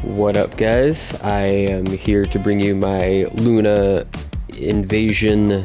What up, guys? I am here to bring you my Luna Invasion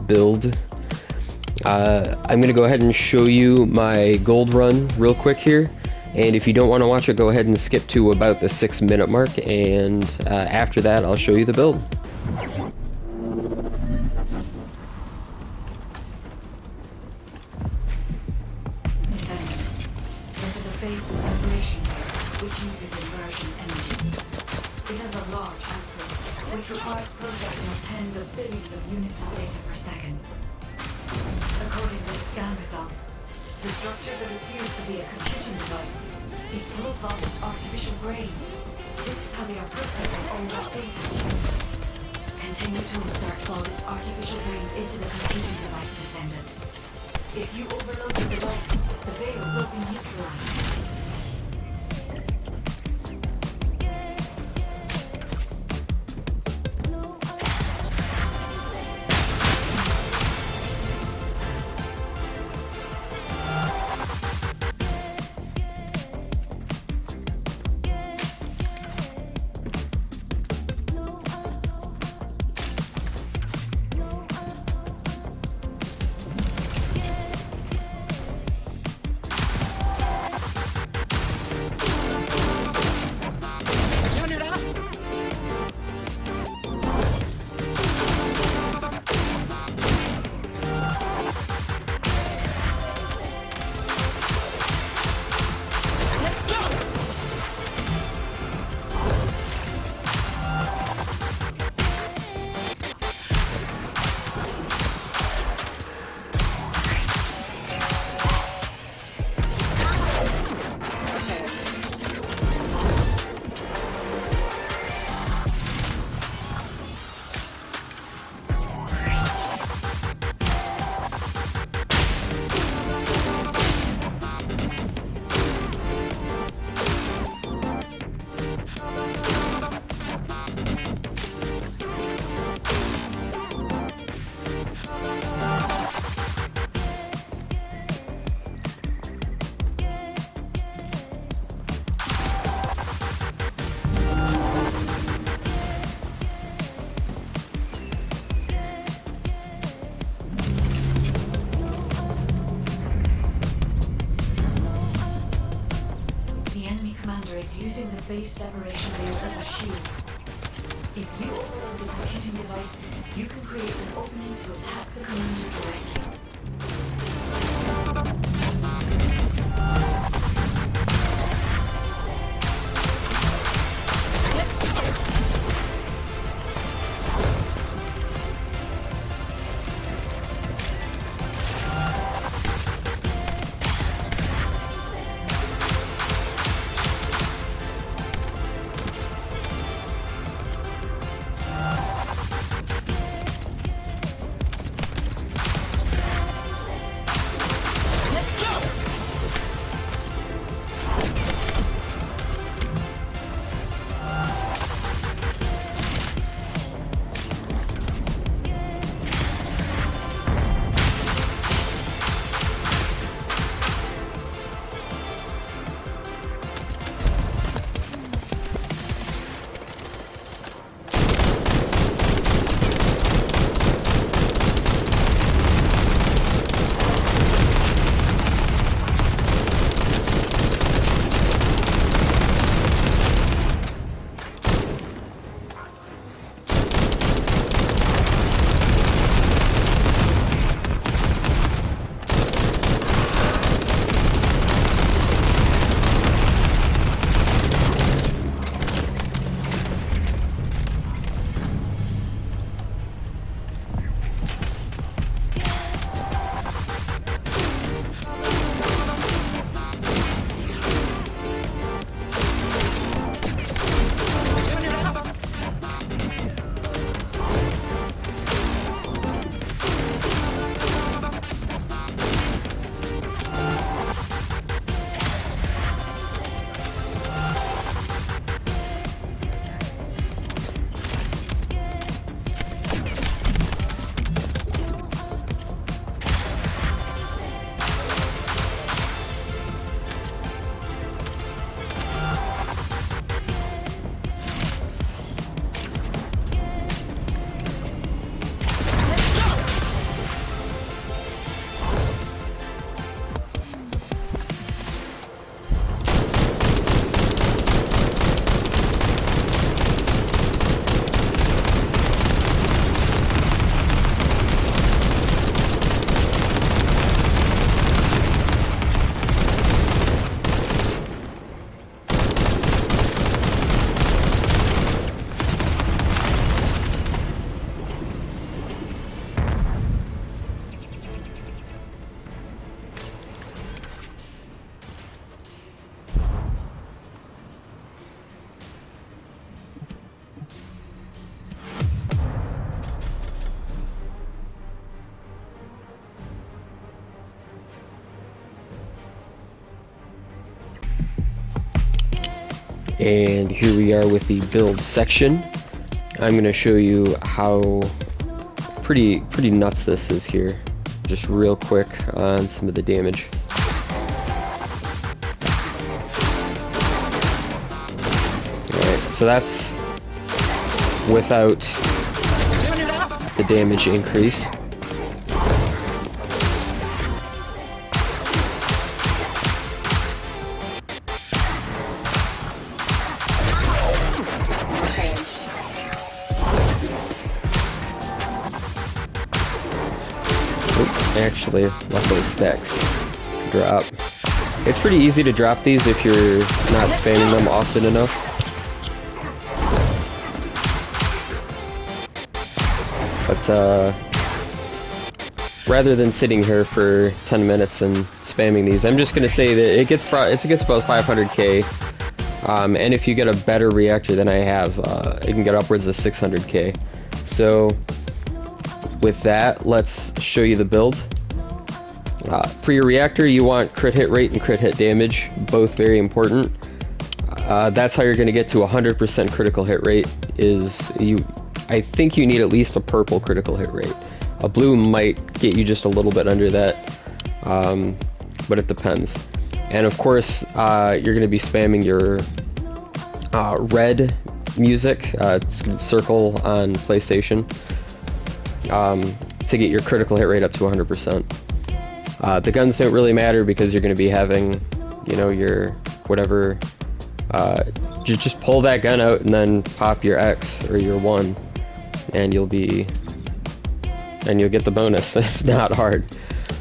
build. I'm going to go ahead and show you my gold run real quick here, and if you don't want to watch it, go ahead and skip to about the 6-minute mark, and after that I'll show you the build. This is a phase separation which uses inversion energy. It has a large output, which requires processing of tens of billions of units of data per second. According to the scan results, the structure that appears to be a computing device is full of artificial brains. This is how they are processing all that data. Continue to insert flawless artificial brains into the computing device, Descendant. If you overload the device, the veil will be neutralized. Is using the phase separation veil as a shield. If you overload the computing device, you can create an opening to attack the commander directly. And here we are with the build section. I'm going to show you how pretty nuts this is here. Just real quick on some of the damage. Alright, so that's without the damage increase. Actually, let those stacks drop. It's pretty easy to drop these if you're not spamming them often enough. But rather than sitting here for 10 minutes and spamming these, I'm just gonna say that it gets about 500k, and if you get a better reactor than I have, it can get upwards of 600k. So with that, let's show you the build. For your reactor, you want crit hit rate and crit hit damage, both very important. That's how you're going to get to 100% critical hit rate. I think you need at least a purple critical hit rate. A blue might get you just a little bit under that, but it depends. And of course, you're going to be spamming your red music. It's going to circle on PlayStation. To get your critical hit rate up to 100%. The guns don't really matter because you're going to be having, you know, your whatever. Just pull that gun out and then pop your X or your 1, and you'll get the bonus. It's not hard.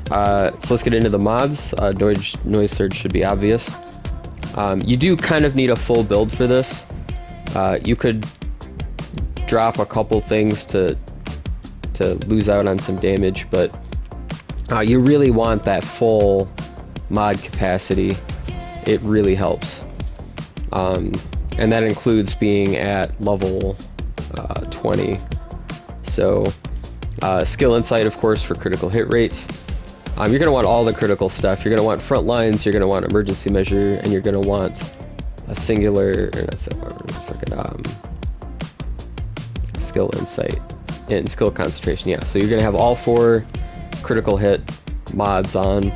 So let's get into the mods. Dodge Noise Surge should be obvious. You do kind of need a full build for this. You could drop a couple things to lose out on some damage, but you really want that full mod capacity. It really helps, and that includes being at level 20. So skill insight, of course, for critical hit rate. You're going to want all the critical stuff. You're going to want front lines, you're going to want emergency measure, and you're going to want a singular, or not, skill insight and skill concentration. Yeah, so you're gonna have all 4 critical hit mods on,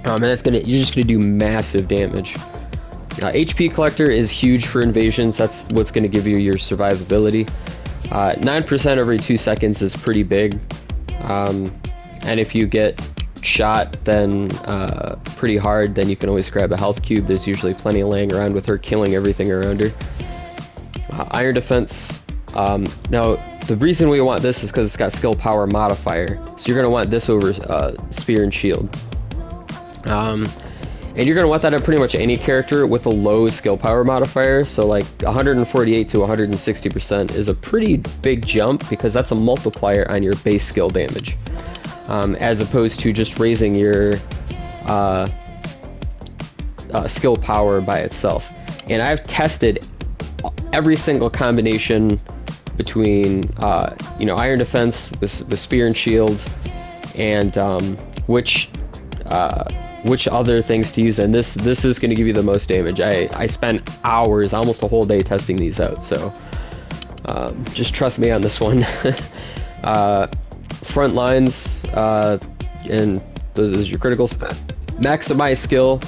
and you're just gonna do massive damage. HP collector is huge for invasions. That's what's gonna give you your survivability. 9% every 2 seconds is pretty big, and if you get shot then pretty hard, then you can always grab a health cube. There's usually plenty laying around with her, killing everything around her. Iron defense. Now, the reason we want this is because it's got skill power modifier, so you're going to want this over spear and shield. And you're going to want that on pretty much any character with a low skill power modifier, so like 148 to 160% is a pretty big jump, because that's a multiplier on your base skill damage, as opposed to just raising your skill power by itself. And I've tested every single combination between iron defense with spear and shield, and which other things to use, and this is going to give you the most damage. I spent hours, almost a whole day, testing these out, so just trust me on this one. Front lines, and those is your criticals. Maximize skill,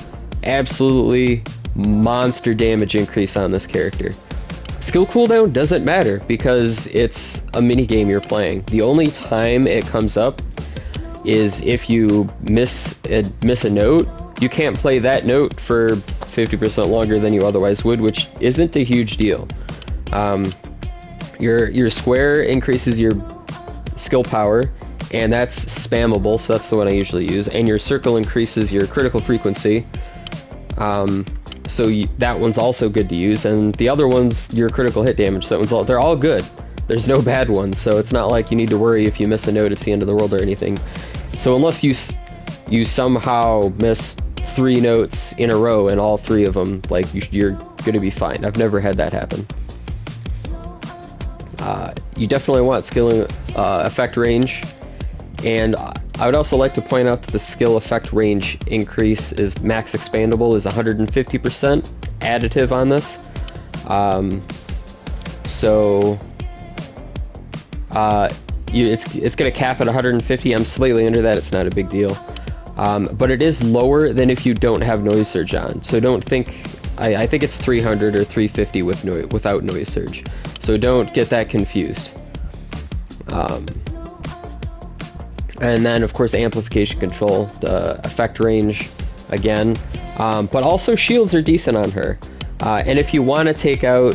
absolutely monster damage increase on this character. Skill cooldown doesn't matter because it's a mini game you're playing. The only time it comes up is if you miss a note. You can't play that note for 50% longer than you otherwise would, which isn't a huge deal. Your square increases your skill power, and that's spammable, so that's the one I usually use. And your circle increases your critical frequency. So that one's also good to use, and the other one's your critical hit damage. So they're all good. There's no bad ones, so it's not like you need to worry if you miss a note, it's the end of the world or anything. So unless you somehow miss 3 notes in a row and all 3 of them, like you're gonna be fine. I've never had that happen. You definitely want skill effect range, and I would also like to point out that the skill effect range increase is max expandable is 150% additive on this. So it's going to cap at 150. I'm slightly under that. It's not a big deal. But it is lower than if you don't have noise surge on. So don't think, I think it's 300 or 350 without noise surge. So don't get that confused. And then of course amplification control, the effect range again. But also shields are decent on her. And if you want to take out,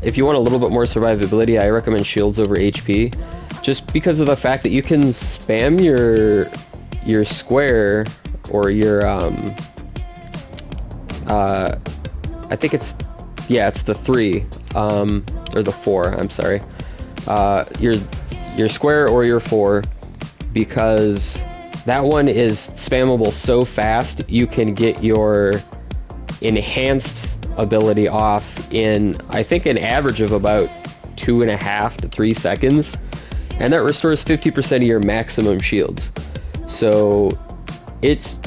if you want a little bit more survivability, I recommend shields over HP. Just because of the fact that you can spam your square or your I think it's the 3 or the 4, I'm sorry, your square or your 4, because that one is spammable so fast you can get your enhanced ability off in, I think, an average of about 2.5 to 3 seconds, and that restores 50% of your maximum shields. So it's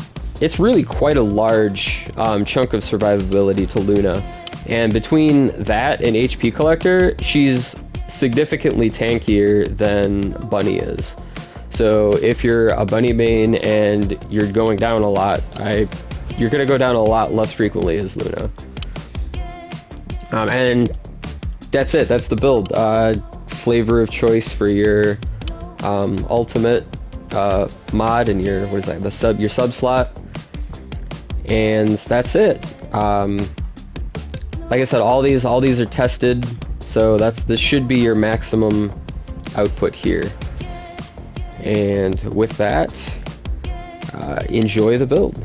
really quite a large chunk of survivability to Luna, and between that and HP Collector, she's significantly tankier than Bunny is. So if you're a Bunny main and you're going down a lot, you're gonna go down a lot less frequently as Luna. And that's it. That's the build. Flavor of choice for your ultimate mod and your, what is that? Your sub slot. And that's it. Like I said, all these are tested, so this should be your maximum output here. And with that, enjoy the build.